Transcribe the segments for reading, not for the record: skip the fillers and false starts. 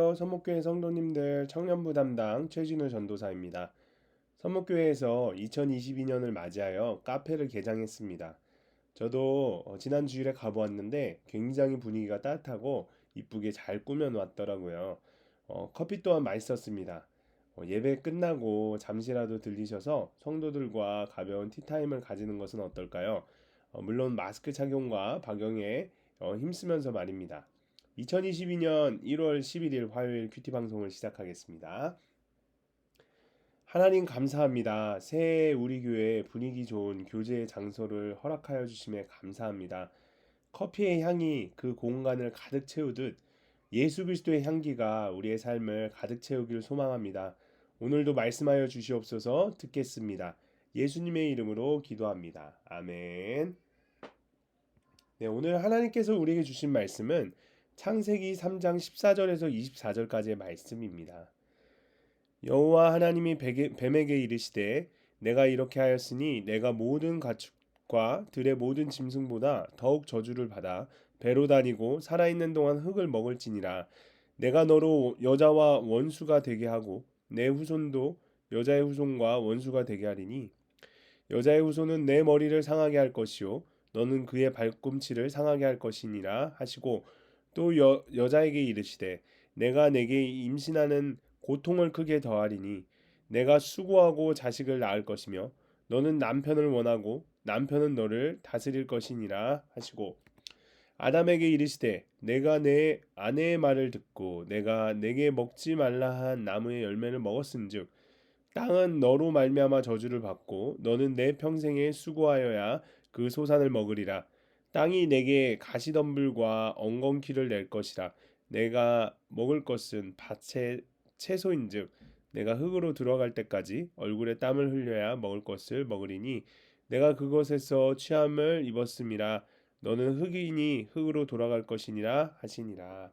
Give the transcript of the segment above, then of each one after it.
선목교회 성도님들 청년부 담당 최진우 전도사입니다. 선목교회에서 2022년을 맞이하여 카페를 개장했습니다. 저도 지난 주일에 가보았는데 굉장히 분위기가 따뜻하고 이쁘게 잘 꾸며놓았더라고요. 커피 또한 맛있었습니다. 예배 끝나고 잠시라도 들리셔서 성도들과 가벼운 티타임을 가지는 것은 어떨까요? 물론 마스크 착용과 박영에 힘쓰면서 말입니다. 2022년 1월 11일 화요일 큐티 방송을 시작하겠습니다. 하나님 감사합니다. 새해 우리 교회 분위기 좋은 교제 장소를 허락하여 주심에 감사합니다. 커피의 향이 그 공간을 가득 채우듯 예수 그리스도의 향기가 우리의 삶을 가득 채우길 소망합니다. 오늘도 말씀하여 주시옵소서. 듣겠습니다. 예수님의 이름으로 기도합니다. 아멘. 네, 오늘 하나님께서 우리에게 주신 말씀은 창세기 3장 14절에서 24절까지의 말씀입니다. 여호와 하나님이 뱀에게 이르시되 내가 이렇게 하였으니 내가 모든 가축과 들의 모든 짐승보다 더욱 저주를 받아 배로 다니고 살아있는 동안 흙을 먹을지니라. 내가 너로 여자와 원수가 되게 하고 내 후손도 여자의 후손과 원수가 되게 하리니 여자의 후손은 내 머리를 상하게 할 것이요 너는 그의 발꿈치를 상하게 할 것이니라 하시고 또 여자에게 이르시되 내가 내게 임신하는 고통을 크게 더하리니 내가 수고하고 자식을 낳을 것이며 너는 남편을 원하고 남편은 너를 다스릴 것이니라 하시고 아담에게 이르시되 내가 내 아내의 말을 듣고 내가 내게 먹지 말라 한 나무의 열매를 먹었은즉 땅은 너로 말미암아 저주를 받고 너는 내 평생에 수고하여야 그 소산을 먹으리라. 땅이 내게 가시덤불과 엉겅퀴를 낼 것이라. 내가 먹을 것은 밭의 채소인즉 내가 흙으로 들어갈 때까지 얼굴에 땀을 흘려야 먹을 것을 먹으리니 내가 그것에서 취함을 입었음이라. 너는 흙이니 흙으로 돌아갈 것이니라 하시니라.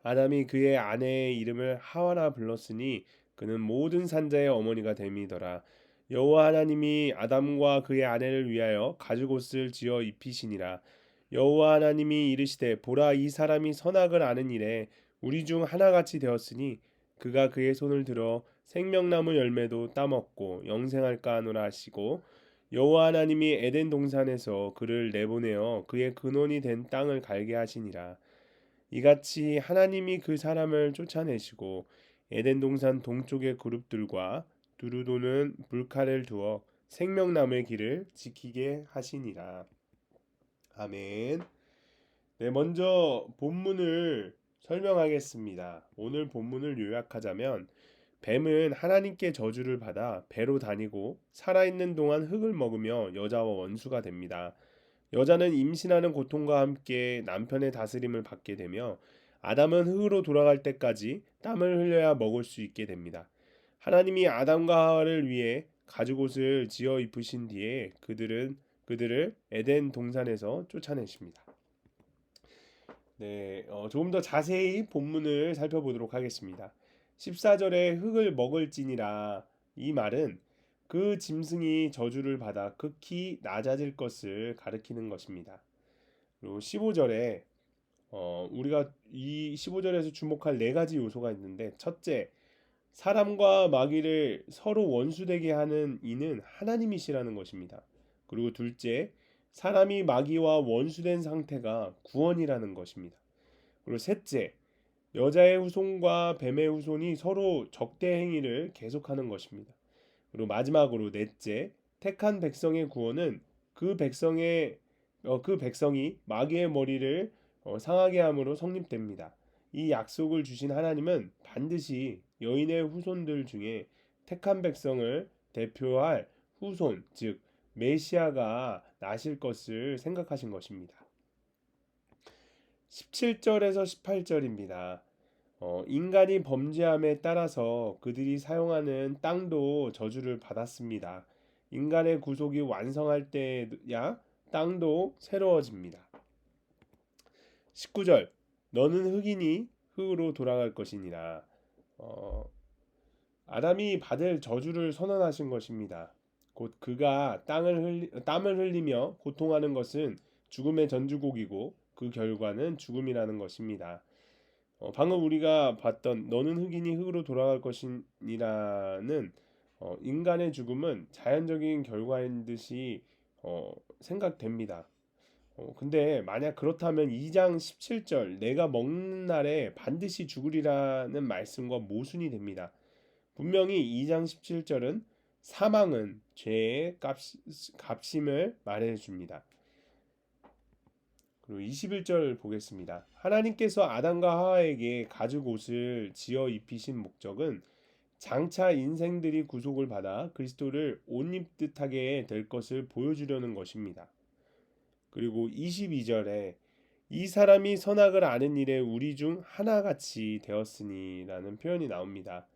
아담이 그의 아내의 이름을 하와라 불렀으니 그는 모든 산자의 어머니가 됨이더라. 여호와 하나님이 아담과 그의 아내를 위하여 가죽옷을 지어 입히시니라. 여호와 하나님이 이르시되 보라 이 사람이 선악을 아는 일에 우리 중 하나같이 되었으니 그가 그의 손을 들어 생명나무 열매도 따먹고 영생할까 하노라 하시고 여호와 하나님이 에덴 동산에서 그를 내보내어 그의 근원이 된 땅을 갈게 하시니라. 이같이 하나님이 그 사람을 쫓아내시고 에덴 동산 동쪽의 그룹들과 두루 도는 불칼을 두어 생명나무의 길을 지키게 하시니라. 아멘. 네, 먼저 본문을 설명하겠습니다. 오늘 본문을 요약하자면 뱀은 하나님께 저주를 받아 배로 다니고 살아있는 동안 흙을 먹으며 여자와 원수가 됩니다. 여자는 임신하는 고통과 함께 남편의 다스림을 받게 되며 아담은 흙으로 돌아갈 때까지 땀을 흘려야 먹을 수 있게 됩니다. 하나님이 아담과 하와를 위해 가죽옷을 지어 입으신 뒤에 그들을 에덴 동산에서 쫓아내십니다. 네, 조금 더 자세히 본문을 살펴보도록 하겠습니다. 14절에 흙을 먹을지니라 이 말은 그 짐승이 저주를 받아 극히 낮아질 것을 가리키는 것입니다. 그리고 15절에 우리가 이 15절에서 주목할 네 가지 요소가 있는데 첫째, 사람과 마귀를 서로 원수되게 하는 이는 하나님이시라는 것입니다. 그리고 둘째, 사람이 마귀와 원수된 상태가 구원이라는 것입니다. 그리고 셋째, 여자의 후손과 뱀의 후손이 서로 적대 행위를 계속하는 것입니다. 그리고 마지막으로 넷째, 택한 백성의 구원은 그 백성이 마귀의 머리를 상하게 함으로 성립됩니다. 이 약속을 주신 하나님은 반드시 여인의 후손들 중에 택한 백성을 대표할 후손, 즉 메시아가 나실 것을 생각하신 것입니다. 17절에서 18절입니다. 인간이 범죄함에 따라서 그들이 사용하는 땅도 저주를 받았습니다. 인간의 구속이 완성할 때야 땅도 새로워집니다. 19절 너는 흙이니 흙으로 돌아갈 것이니라. 아담이 받을 저주를 선언하신 것입니다. 곧 그가 땀을 흘리며 고통하는 것은 죽음의 전주곡이고 그 결과는 죽음이라는 것입니다. 방금 우리가 봤던 너는 흙이니 흙으로 돌아갈 것이니라는 인간의 죽음은 자연적인 결과인 듯이 생각됩니다. 근데 만약 그렇다면 2장 17절 내가 먹는 날에 반드시 죽으리라는 말씀과 모순이 됩니다. 분명히 2장 17절은 사망은 죄의 값임을 말해 줍니다. 그리고 21절 보겠습니다. 하나님께서 아담과 하와에게 가죽 옷을 지어 입히신 목적은 장차 인생들이 구속을 받아 그리스도를 옷 입듯 하게 될 것을 보여주려는 것입니다. 그리고 22절에 이 사람이 선악을 아는 일에 우리 중 하나같이 되었으니라는 표현이 나옵니다.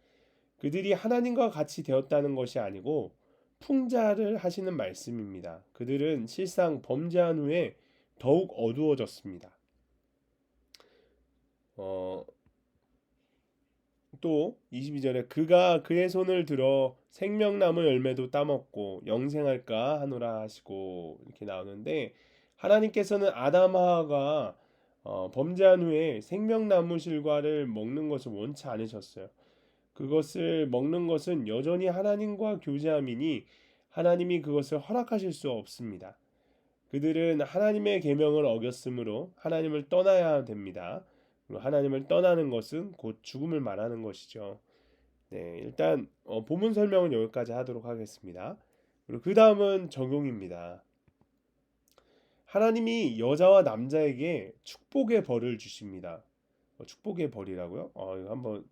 그들이 하나님과 같이 되었다는 것이 아니고 풍자를 하시는 말씀입니다. 그들은 실상 범죄한 후에 더욱 어두워졌습니다. 어, 또 22절에 그가 그의 손을 들어 생명나무 열매도 따먹고 영생할까 하노라 하시고 이렇게 나오는데 하나님께서는 아담 하와가 범죄한 후에 생명나무 실과를 먹는 것을 원치 않으셨어요. 그것을 먹는 것은 여전히 하나님과 교제함이니 하나님이 그것을 허락하실 수 없습니다. 그들은 하나님의 계명을 어겼으므로 하나님을 떠나야 됩니다. 그리고 하나님을 떠나는 것은 곧 죽음을 말하는 것이죠. 네, 일단 본문 설명은 여기까지 하도록 하겠습니다. 그리고 그 다음은 적용입니다. 하나님이 여자와 남자에게 축복의 벌을 주십니다. 축복의 벌이라고요? 이거 한번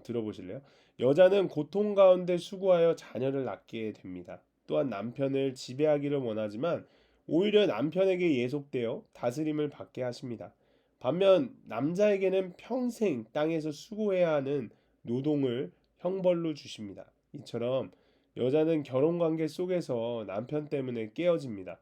들어보실래요? 여자는 고통 가운데 수고하여 자녀를 낳게 됩니다. 또한 남편을 지배하기를 원하지만 오히려 남편에게 예속되어 다스림을 받게 하십니다. 반면 남자에게는 평생 땅에서 수고해야 하는 노동을 형벌로 주십니다. 이처럼 여자는 결혼 관계 속에서 남편 때문에 깨어집니다.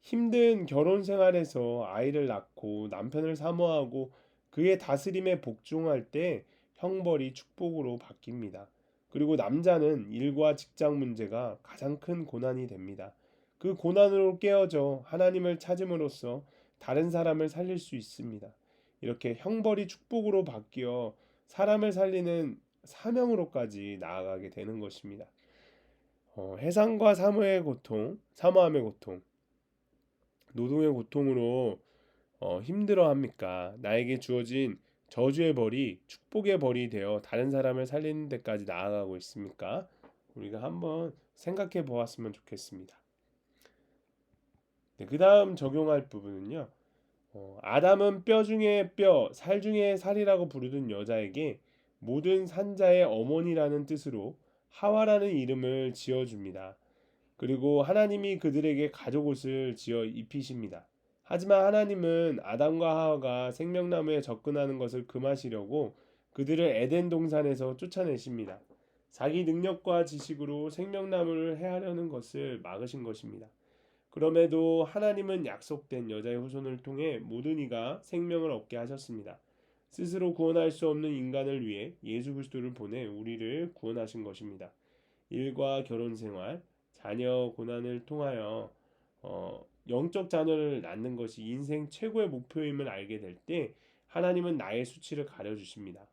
힘든 결혼 생활에서 아이를 낳고 남편을 사모하고 그의 다스림에 복종할 때 형벌이 축복으로 바뀝니다. 그리고 남자는 일과 직장 문제가 가장 큰 고난이 됩니다. 그 고난으로 깨어져 하나님을 찾음으로써 다른 사람을 살릴 수 있습니다. 이렇게 형벌이 축복으로 바뀌어 사람을 살리는 사명으로까지 나아가게 되는 것입니다. 해상과 사모함의 고통, 노동의 고통으로 힘들어합니까? 나에게 주어진 저주의 벌이 축복의 벌이 되어 다른 사람을 살리는 데까지 나아가고 있습니까? 우리가 한번 생각해 보았으면 좋겠습니다. 네, 그 다음 적용할 부분은요. 아담은 뼈 중에 뼈, 살 중에 살이라고 부르던 여자에게 모든 산자의 어머니라는 뜻으로 하와라는 이름을 지어줍니다. 그리고 하나님이 그들에게 가죽옷을 지어 입히십니다. 하지만 하나님은 아담과 하와가 생명나무에 접근하는 것을 금하시려고 그들을 에덴 동산에서 쫓아내십니다. 자기 능력과 지식으로 생명나무를 해하려는 것을 막으신 것입니다. 그럼에도 하나님은 약속된 여자의 후손을 통해 모든 이가 생명을 얻게 하셨습니다. 스스로 구원할 수 없는 인간을 위해 예수 그리스도를 보내 우리를 구원하신 것입니다. 일과 결혼 생활, 자녀 고난을 통하여 영적 자녀를 낳는 것이 인생 최고의 목표임을 알게 될 때 하나님은 나의 수치를 가려 주십니다.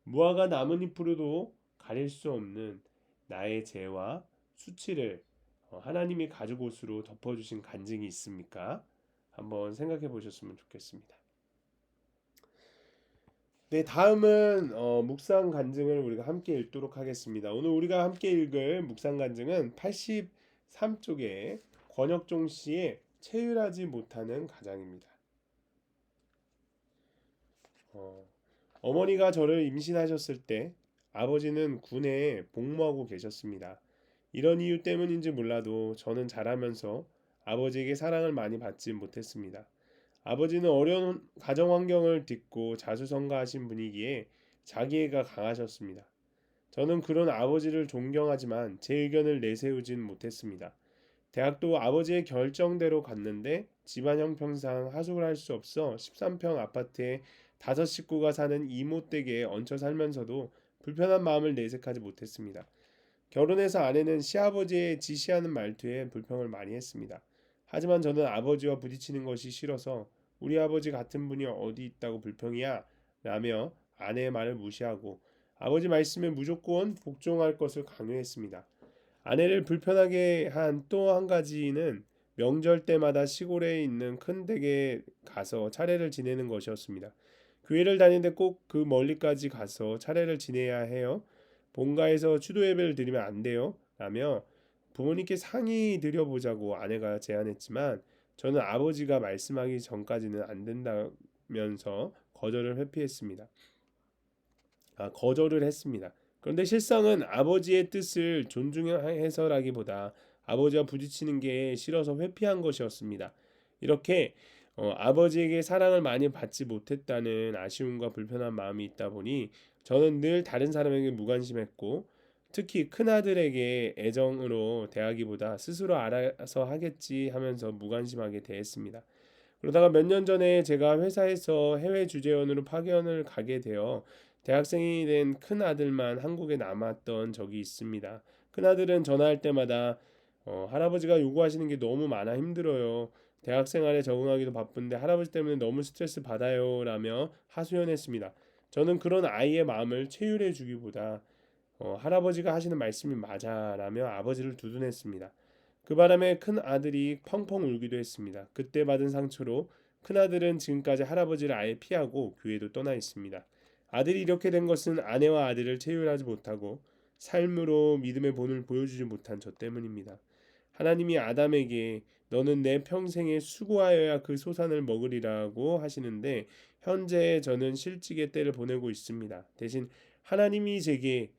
무화과 나뭇잎으로도 가릴 수 없는 나의 죄와 수치를 하나님이 가죽옷으로 덮어주신 간증이 있습니까? 한번 생각해 보셨으면 좋겠습니다. 네, 다음은 묵상 간증을 우리가 함께 읽도록 하겠습니다. 오늘 우리가 함께 읽을 묵상 간증은 83쪽에 권혁종 씨의 체휼하지 못하는 가장입니다. 어머니가 저를 임신하셨을 때 아버지는 군에 복무하고 계셨습니다. 이런 이유 때문인지 몰라도 저는 자라면서 아버지에게 사랑을 많이 받지 못했습니다. 아버지는 어려운 가정 환경을 딛고 자수성가하신 분이기에 자기애가 강하셨습니다. 저는 그런 아버지를 존경하지만 제 의견을 내세우진 못했습니다. 대학도 아버지의 결정대로 갔는데 집안 형편상 하숙을 할 수 없어 13평 아파트에 5식구가 사는 이모 댁에 얹혀 살면서도 불편한 마음을 내색하지 못했습니다. 결혼해서 아내는 시아버지의 지시하는 말투에 불평을 많이 했습니다. 하지만 저는 아버지와 부딪히는 것이 싫어서 우리 아버지 같은 분이 어디 있다고 불평이야? 라며 아내의 말을 무시하고 아버지 말씀에 무조건 복종할 것을 강요했습니다. 아내를 불편하게 한 또 한 가지는 명절 때마다 시골에 있는 큰 댁에 가서 차례를 지내는 것이었습니다. 교회를 다니는데 꼭 그 멀리까지 가서 차례를 지내야 해요. 본가에서 추도 예배를 드리면 안 돼요. 라며 부모님께 상의 드려보자고 아내가 제안했지만 저는 아버지가 말씀하기 전까지는 안 된다면서 거절을 했습니다. 그런데 실상은 아버지의 뜻을 존중해서라기보다 아버지와 부딪히는 게 싫어서 회피한 것이었습니다. 이렇게 아버지에게 사랑을 많이 받지 못했다는 아쉬움과 불편한 마음이 있다 보니 저는 늘 다른 사람에게 무관심했고 특히 큰아들에게 애정으로 대하기보다 스스로 알아서 하겠지 하면서 무관심하게 대했습니다. 그러다가 몇 년 전에 제가 회사에서 해외 주재원으로 파견을 가게 되어 대학생이 된 큰아들만 한국에 남았던 적이 있습니다. 큰아들은 전화할 때마다 할아버지가 요구하시는 게 너무 많아 힘들어요. 대학 생활에 적응하기도 바쁜데 할아버지 때문에 너무 스트레스 받아요 라며 하소연했습니다. 저는 그런 아이의 마음을 체휼해 주기보다 할아버지가 하시는 말씀이 맞아 라며 아버지를 두둔했습니다. 그 바람에 큰 아들이 펑펑 울기도 했습니다. 그때 받은 상처로 큰 아들은 지금까지 할아버지를 아예 피하고 교회도 떠나 있습니다. 아들이 이렇게 된 것은 아내와 아들을 체휼하지 못하고 삶으로 믿음의 본을 보여주지 못한 저 때문입니다. 하나님이 아담에게 너는 내 평생에 수고하여야 그 소산을 먹으리라고 하시는데 현재 저는 실직의 때를 보내고 있습니다. 대신 하나님이 제게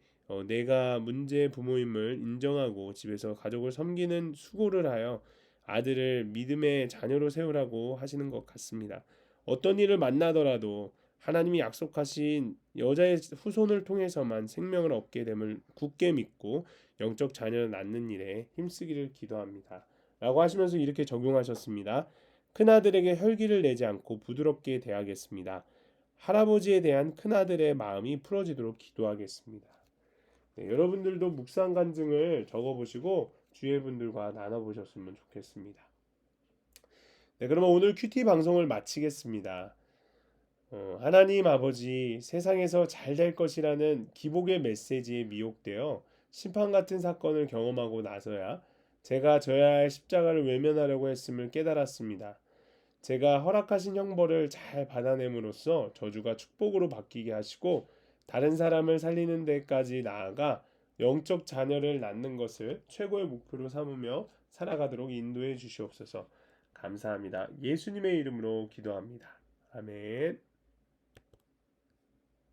내가 문제 부모임을 인정하고 집에서 가족을 섬기는 수고를 하여 아들을 믿음의 자녀로 세우라고 하시는 것 같습니다. 어떤 일을 만나더라도 하나님이 약속하신 여자의 후손을 통해서만 생명을 얻게 됨을 굳게 믿고 영적 자녀를 낳는 일에 힘쓰기를 기도합니다. 라고 하시면서 이렇게 적용하셨습니다. 큰아들에게 혈기를 내지 않고 부드럽게 대하겠습니다. 할아버지에 대한 큰아들의 마음이 풀어지도록 기도하겠습니다. 네, 여러분들도 묵상 간증을 적어보시고 주위의 분들과 나눠보셨으면 좋겠습니다. 네, 그러면 오늘 큐티 방송을 마치겠습니다. 하나님 아버지 세상에서 잘 될 것이라는 기복의 메시지에 미혹되어 심판 같은 사건을 경험하고 나서야 제가 져야 할 십자가를 외면하려고 했음을 깨달았습니다. 제가 허락하신 형벌을 잘 받아냄으로써 저주가 축복으로 바뀌게 하시고 다른 사람을 살리는 데까지 나아가 영적 자녀를 낳는 것을 최고의 목표로 삼으며 살아가도록 인도해 주시옵소서. 감사합니다. 예수님의 이름으로 기도합니다. 아멘.